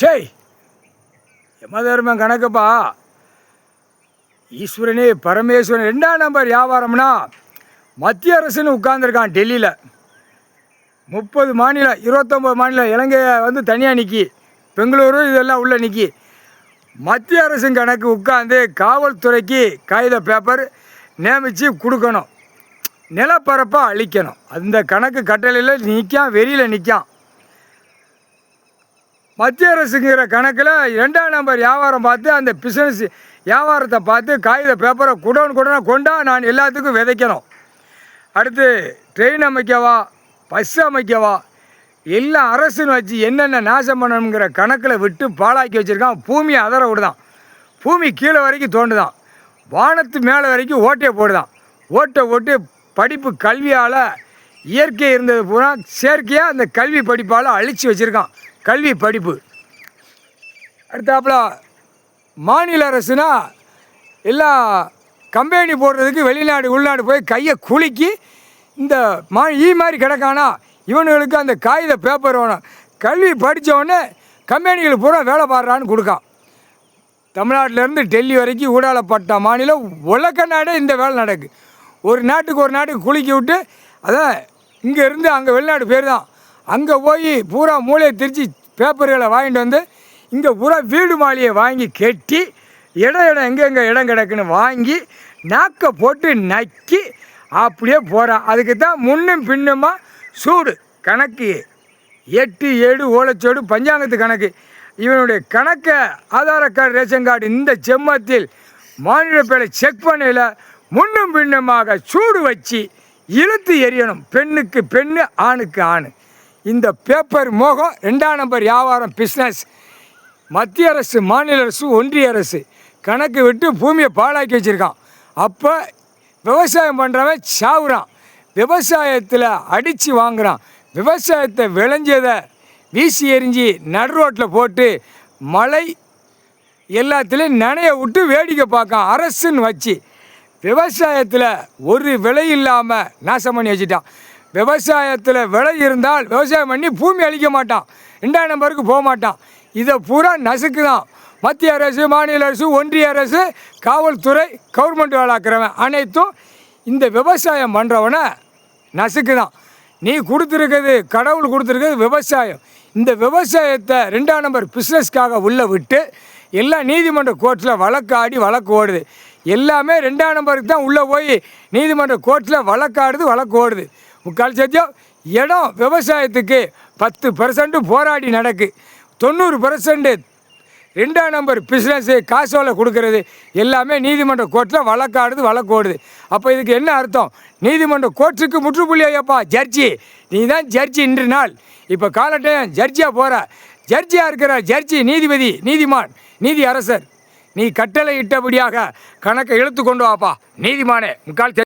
டேய் யமதர்மம் கணக்குப்பா. ஈஸ்வரனே பரமேஸ்வரன் 2ஆம் நம்பர் வியாபாரம்னா மத்திய அரசுன்னு உட்கார்ந்துருக்கான் டெல்லியில். 30 மாநிலம் 29 மாநிலம் இலங்கை வந்து தனியாக நிற்கி, பெங்களூரு இதெல்லாம் உள்ளே நிற்கி. மத்திய அரசின் கணக்கு உட்காந்து காவல்துறைக்கு காகித பேப்பர் நியமித்து கொடுக்கணும், நிலப்பரப்பை அழிக்கணும். அந்த கணக்கு கட்டளையில் நிற்கான், வெறியில் நிற்கான். மத்திய அரசுங்கிற கணக்கில் 2ஆம் நம்பர் வியாபாரம் பார்த்து அந்த பிஸ்னஸ் வியாபாரத்தை பார்த்து காகித பேப்பரை குடோன்னு கொண்டா நான் எல்லாத்துக்கும் விதைக்கணும். அடுத்து ட்ரெயின் அமைக்கவா, பஸ் அமைக்கவா, எல்லாம் அரசுன்னு வச்சு என்னென்ன நாசம் பண்ணணுங்கிற கணக்கில் விட்டு பாழாக்கி வச்சுருக்கான். பூமியை அதர விடுதான், பூமி கீழே வரைக்கும் தோண்டுதான், வானத்து மேலே வரைக்கும் ஓட்டையை போடுதான். ஓட்டை ஓட்டு படிப்பு கல்வியால் இயற்கை இருந்தது பூரா செயற்கையாக அந்த கல்வி படிப்பால் அழித்து வச்சுருக்கான். கல்வி படிப்பு அடுத்தாப்புல மாநில அரசுனா எல்லாம் கம்பெனி போடுறதுக்கு வெளிநாடு உள்நாடு போய் கையை குலுக்கி இந்த மாதிரி கிடக்கானா இவனுங்களுக்கு அந்த காகித பேப்பர் வேணும். கல்வி படித்தவொடனே கம்பெனிகளுக்கு பூரா வேலை பாடுறான்னு கொடுக்கான். தமிழ்நாட்டிலேருந்து டெல்லி வரைக்கும் ஊடாலப்பட்ட மாநிலம் உலக நாடே இந்த வேலை நடக்கு. ஒரு நாட்டுக்கு குலுக்கி விட்டு அதான் இங்கேருந்து அங்கே வெளிநாடு பேர் தான். அங்கே போய் பூரா மூளையை திரிச்சு பேப்பர்களை வாங்கிட்டு வந்து இங்கே பூரா வீடு மாளிகையை வாங்கி கட்டி இடம் எங்கெங்கே இடம் கிடக்குன்னு வாங்கி நாக்கை போட்டு நக்கி அப்படியே போகிறான். அதுக்கு தான் முன்னும் பின்னுமா சூடு கணக்கு 8 7 ஓலைச்சோடு பஞ்சாங்கத்து கணக்கு. இவனுடைய கணக்கை ஆதார கார்டு ரேஷன் கார்டு இந்த செம்மத்தில் மாநில பேரை செக் பண்ணையில் முன்னும் பின்னுமாக சூடு வச்சு இழுத்து எறியணும். பெண்ணுக்கு பெண்ணு, ஆணுக்கு ஆண். இந்த பேப்பர் மோகம் 2ஆம் நம்பர் வியாபாரம் பிஸ்னஸ் மத்திய அரசு, மாநில அரசு, ஒன்றிய அரசு கணக்கு விட்டு பூமியை பாழாக்கி வச்சுருக்கான். அப்போ விவசாயம் பண்ணுறவன் சாவுறான், விவசாயத்தில் அடித்து வாங்குகிறான். விவசாயத்தை விளைஞ்சதை வீசி எறிஞ்சி நடு ரோட்டில் போட்டு மழை எல்லாத்துலேயும் நனைய விட்டு வேடிக்கை பார்க்கான். அரசுன்னு வச்சு விவசாயத்தில் ஒரு விலை இல்லாமல் நாசம் பண்ணி வச்சுட்டான். விவசாயத்தில் விலை இருந்தால் விவசாயம் பண்ணி பூமி அழிக்க மாட்டான், 2ஆம் நம்பருக்கு போக மாட்டான். இதை பூரா நசுக்கு தான் மத்திய அரசு, மாநில அரசு, ஒன்றிய அரசு, காவல்துறை, கவர்மெண்ட் வேலாக்குறவன் அனைத்தும் இந்த விவசாயம் பண்ணுறவனை நசுக்கு தான். நீ கொடுத்துருக்கிறது, கடவுள் கொடுத்துருக்கிறது விவசாயம். இந்த விவசாயத்தை 2ஆம் நம்பர் பிஸ்னஸ்க்காக உள்ளே விட்டு எல்லாம் நீதிமன்ற கோர்ட்டில் வழக்கு ஓடுது. எல்லாமே 2ஆம் நம்பருக்கு தான் உள்ளே போய் நீதிமன்ற கோர்ட்டில் வழக்கு ஓடுது. முக்கால் சத்தியம் இடம் விவசாயத்துக்கு 10% போராடி நடக்கு. 90% 2ஆம் நம்பர் பிஸ்னஸ்ஸு காசோலை கொடுக்கறது எல்லாமே நீதிமன்ற கோர்ட்டில் வழக்கு ஓடுது. அப்போ இதுக்கு என்ன அர்த்தம்? நீதிமன்ற கோர்ட்டுக்கு முற்றுப்புள்ளி ஐயப்பா ஜட்ஜி, நீ தான் ஜட்ஜி இன்று நாள். இப்போ காலட்டையும் ஜட்ஜியாக போகிற, ஜட்ஜியாக இருக்கிற ஜட்ஜி, நீதிபதி, நீதிமான், நீதி அரசர், நீ கட்டளை இட்டபடியாக கணக்கை இழுத்து கொண்டு வாப்பா நீதிமானே. முக்கால்